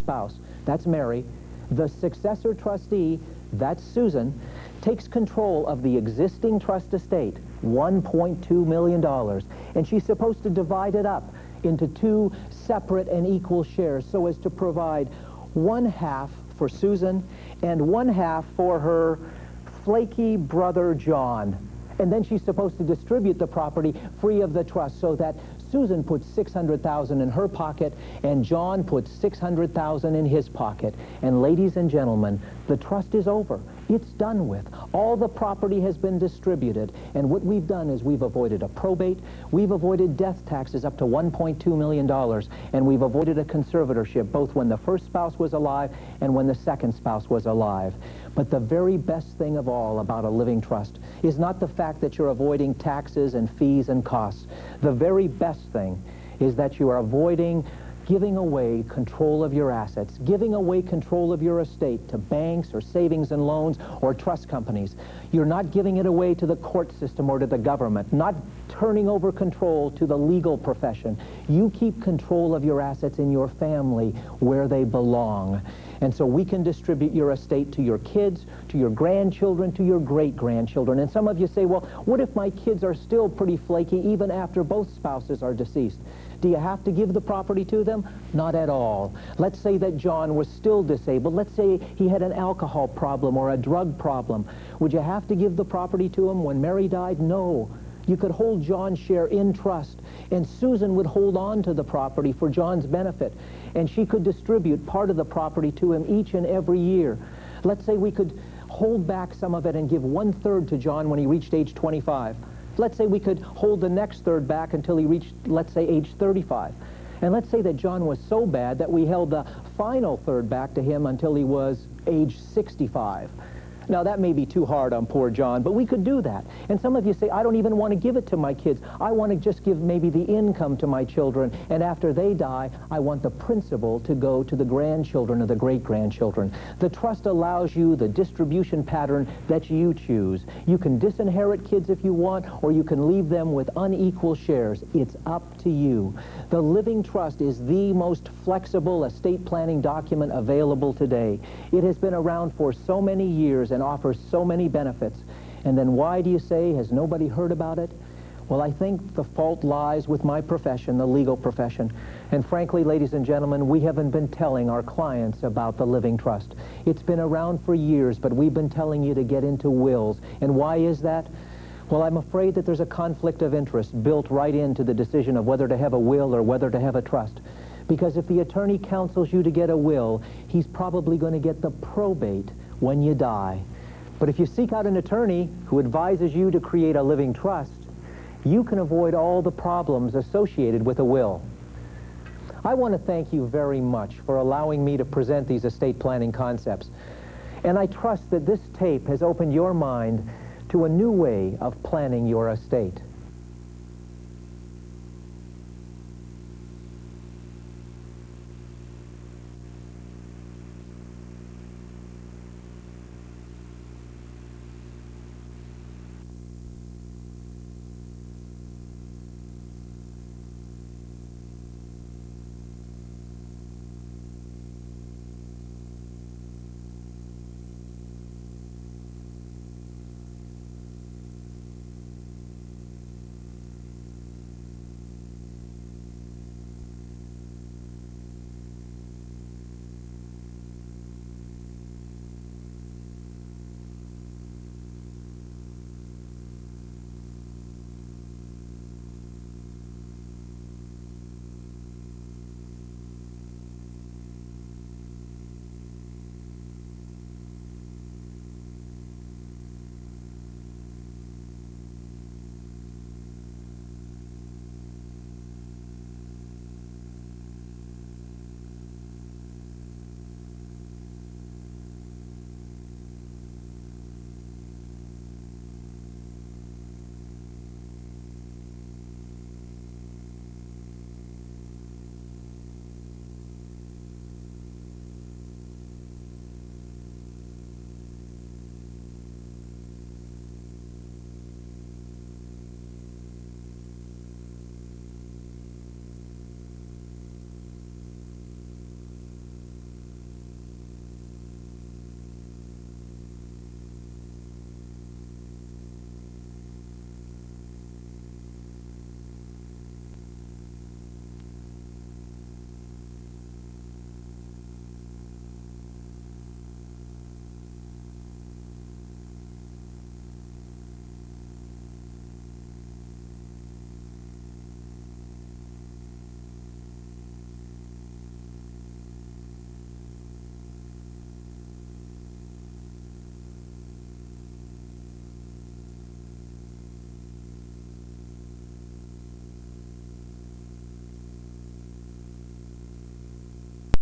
spouse, that's Mary, the successor trustee, that's Susan, takes control of the existing trust estate, $1.2 million, and she's supposed to divide it up into 2 separate and equal shares so as to provide 1/2 for Susan and 1/2 for her flaky brother John. And then she's supposed to distribute the property free of the trust so that Susan puts $600,000 in her pocket and John puts $600,000 in his pocket. And ladies and gentlemen, the trust is over. It's done with. All the property has been distributed. And what we've done is we've avoided a probate, we've avoided death taxes up to $1.2 million, and we've avoided a conservatorship both when the first spouse was alive and when the second spouse was alive. But the very best thing of all about a living trust is not the fact that you're avoiding taxes and fees and costs. The very best thing is that you are avoiding giving away control of your assets, giving away control of your estate to banks or savings and loans or trust companies. You're not giving it away to the court system or to the government, not turning over control to the legal profession. You keep control of your assets in your family where they belong. And so we can distribute your estate to your kids, to your grandchildren, to your great-grandchildren. And some of you say, well, what if my kids are still pretty flaky even after both spouses are deceased? Do you have to give the property to them? Not at all. Let's say that John was still disabled. Let's say he had an alcohol problem or a drug problem. Would you have to give the property to him when Mary died? No. You could hold John's share in trust, and Susan would hold on to the property for John's benefit, and she could distribute part of the property to him each and every year. Let's say we could hold back some of it and give 1/3 to John when he reached age 25. Let's say we could hold the next third back until he reached, let's say, age 35. And let's say that John was so bad that we held the final third back to him until he was age 65. Now, that may be too hard on poor John, but we could do that. And some of you say, I don't even want to give it to my kids. I want to just give maybe the income to my children, and after they die, I want the principal to go to the grandchildren or the great-grandchildren. The trust allows you the distribution pattern that you choose. You can disinherit kids if you want, or you can leave them with unequal shares. It's up to you. The living trust is the most flexible estate planning document available today. It has been around for so many years and offers so many benefits. And then why do you say, has nobody heard about it? Well, I think the fault lies with my profession, the legal profession. And frankly, ladies and gentlemen, we haven't been telling our clients about the living trust. It's been around for years, but we've been telling you to get into wills. And why is that? Well, I'm afraid that there's a conflict of interest built right into the decision of whether to have a will or whether to have a trust. Because if the attorney counsels you to get a will, he's probably going to get the probate when you die. But if you seek out an attorney who advises you to create a living trust, you can avoid all the problems associated with a will. I want to thank you very much for allowing me to present these estate planning concepts. And I trust that this tape has opened your mind to a new way of planning your estate.